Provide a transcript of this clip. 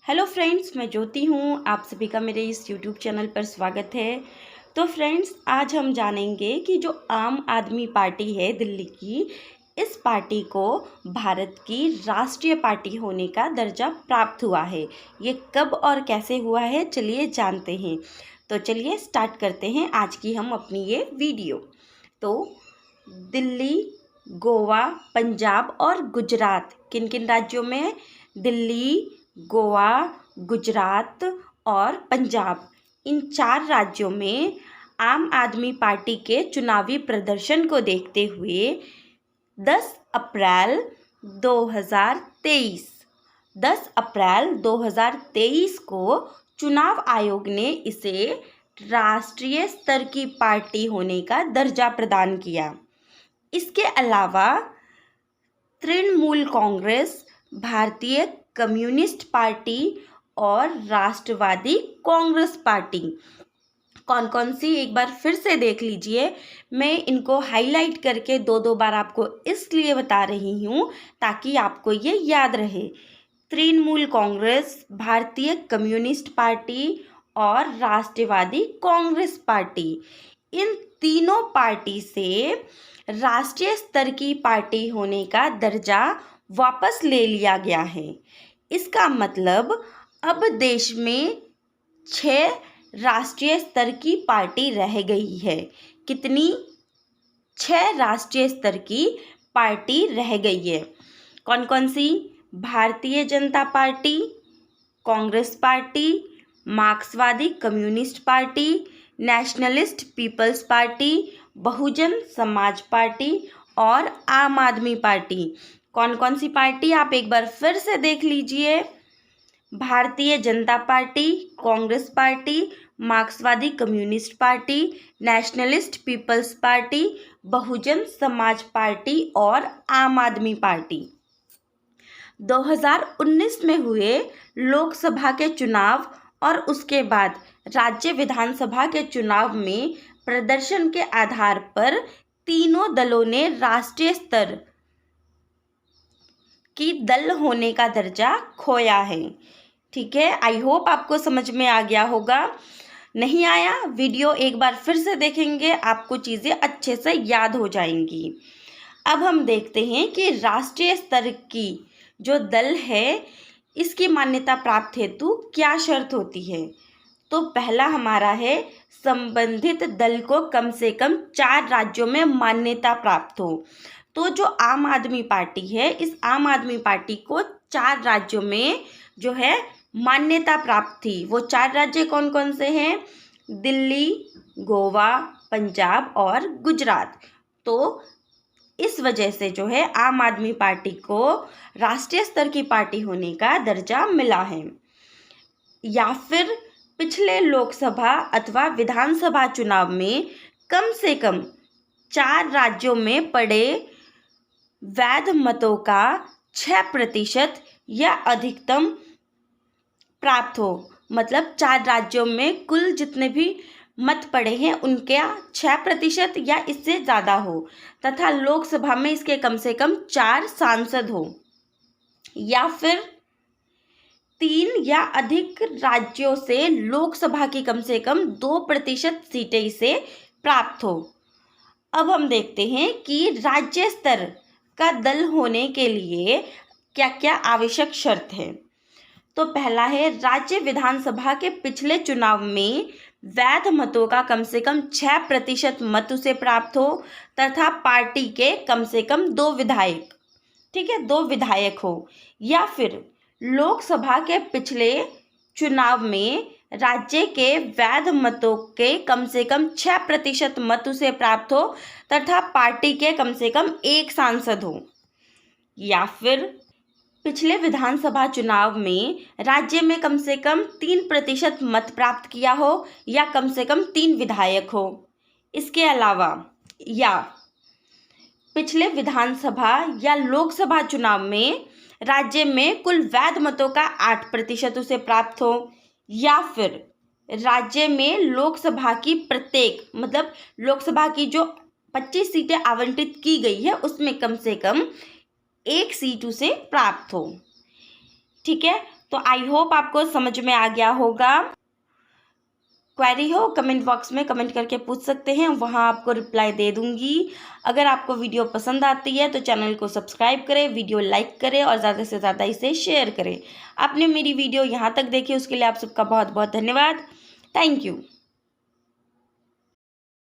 Hello friends, मैं ज्योति हूँ। आप सभी का मेरे इस यूट्यूब चैनल पर स्वागत है। तो फ्रेंड्स, आज हम जानेंगे कि जो आम आदमी पार्टी है दिल्ली की, इस पार्टी को भारत की राष्ट्रीय पार्टी होने का दर्जा प्राप्त हुआ है। ये कब और कैसे हुआ है, चलिए जानते हैं। तो चलिए स्टार्ट करते हैं आज की हम अपनी ये वीडियो। तो दिल्ली, गोवा, पंजाब और गुजरात, किन किन राज्यों में? दिल्ली, गोवा, गुजरात और पंजाब, इन 4 राज्यों में आम आदमी पार्टी के चुनावी प्रदर्शन को देखते हुए 10 अप्रैल 2023 10 अप्रैल 2023 को चुनाव आयोग ने इसे राष्ट्रीय स्तर की पार्टी होने का दर्जा प्रदान किया। इसके अलावा तृणमूल कांग्रेस, भारतीय कम्युनिस्ट पार्टी और राष्ट्रवादी कांग्रेस पार्टी, कौन कौन सी एक बार फिर से देख लीजिए। मैं इनको हाईलाइट करके दो बार आपको इसलिए बता रही हूँ ताकि आपको ये याद रहे। तृणमूल कांग्रेस, भारतीय कम्युनिस्ट पार्टी और राष्ट्रवादी कांग्रेस पार्टी, इन तीनों पार्टी से राष्ट्रीय स्तर की पार्टी होने का दर्जा वापस ले लिया गया है। इसका मतलब अब देश में 6 राष्ट्रीय स्तर की पार्टी रह गई है। कितनी? 6 राष्ट्रीय स्तर की पार्टी रह गई है। कौन कौन सी? भारतीय जनता पार्टी, कांग्रेस पार्टी, मार्क्सवादी communist party, nationalist people's party, Bahujan Samaj party और आम आदमी पार्टी। कौन कौन सी पार्टी आप एक बार फिर से देख लीजिए। भारतीय जनता पार्टी, कांग्रेस पार्टी, मार्क्सवादी communist party, nationalist people's party, Bahujan Samaj party और आम आदमी पार्टी। 2019 में हुए लोकसभा के चुनाव और उसके बाद राज्य विधानसभा के चुनाव में प्रदर्शन के आधार पर तीनों दलों ने राष्ट्रीय स्तर की दल होने का दर्जा खोया है। ठीक है, आई होप आपको समझ में आ गया होगा। नहीं आया, वीडियो एक बार फिर से देखेंगे, आपको चीज़ें अच्छे से याद हो जाएंगी। अब हम देखते हैं कि राष्ट्रीय स्तर की जो दल है, इसकी मान्यता प्राप्त हेतु क्या शर्त होती है। तो पहला हमारा है, संबंधित दल को कम से कम 4 राज्यों में मान्यता प्राप्त हो। तो जो आम आदमी पार्टी है, इस आम आदमी पार्टी को 4 राज्यों में जो है मान्यता प्राप्त थी। वो 4 राज्य कौन कौन से हैं? दिल्ली, गोवा, पंजाब और गुजरात। तो इस वजह से जो है आम आदमी पार्टी को राष्ट्रीय स्तर की पार्टी होने का दर्जा मिला है। या फिर पिछले लोकसभा अथवा विधानसभा चुनाव में कम से कम 4 राज्यों में पड़े वैध मतों का 6% या अधिकतम प्राप्त हो। मतलब 4 राज्यों में कुल जितने भी मत पड़े हैं उनके 6% या इससे ज़्यादा हो, तथा लोकसभा में इसके कम से कम 4 सांसद हो। या फिर 3 या अधिक राज्यों से लोकसभा की कम से कम 2% सीटें इसे प्राप्त हो। अब हम देखते हैं कि राज्य स्तर का दल होने के लिए क्या क्या आवश्यक शर्त है। तो पहला है, राज्य विधानसभा के पिछले चुनाव में वैध मतों का कम से कम 6% मत उसे प्राप्त हो, तथा पार्टी के कम से कम 2 विधायक, ठीक है, 2 विधायक हो। या फिर लोकसभा के पिछले चुनाव में राज्य के वैध मतों के कम से कम 6% मत उसे प्राप्त हो, तथा पार्टी के कम से कम 1 सांसद हो। या फिर पिछले विधानसभा चुनाव में राज्य में कम से कम 3% मत प्राप्त किया हो, या कम से कम 3 विधायक हो। इसके अलावा या पिछले विधानसभा या लोकसभा चुनाव में राज्य में कुल वैध मतों का 8% उसे प्राप्त हो। या फिर राज्य में लोकसभा की प्रत्येक, मतलब लोकसभा की जो 25 सीटें आवंटित की गई है उसमें कम से कम 1 सीट उसे प्राप्त हो। ठीक है, तो आई होप आपको समझ में आ गया होगा। क्वेरी हो कमेंट बॉक्स में कमेंट करके पूछ सकते हैं, वहाँ आपको रिप्लाई दे दूँगी। अगर आपको वीडियो पसंद आती है तो चैनल को सब्सक्राइब करें, वीडियो लाइक करें और ज़्यादा से ज़्यादा इसे शेयर करें। आपने मेरी वीडियो यहाँ तक देखी उसके लिए आप सबका बहुत बहुत धन्यवाद। Thank you.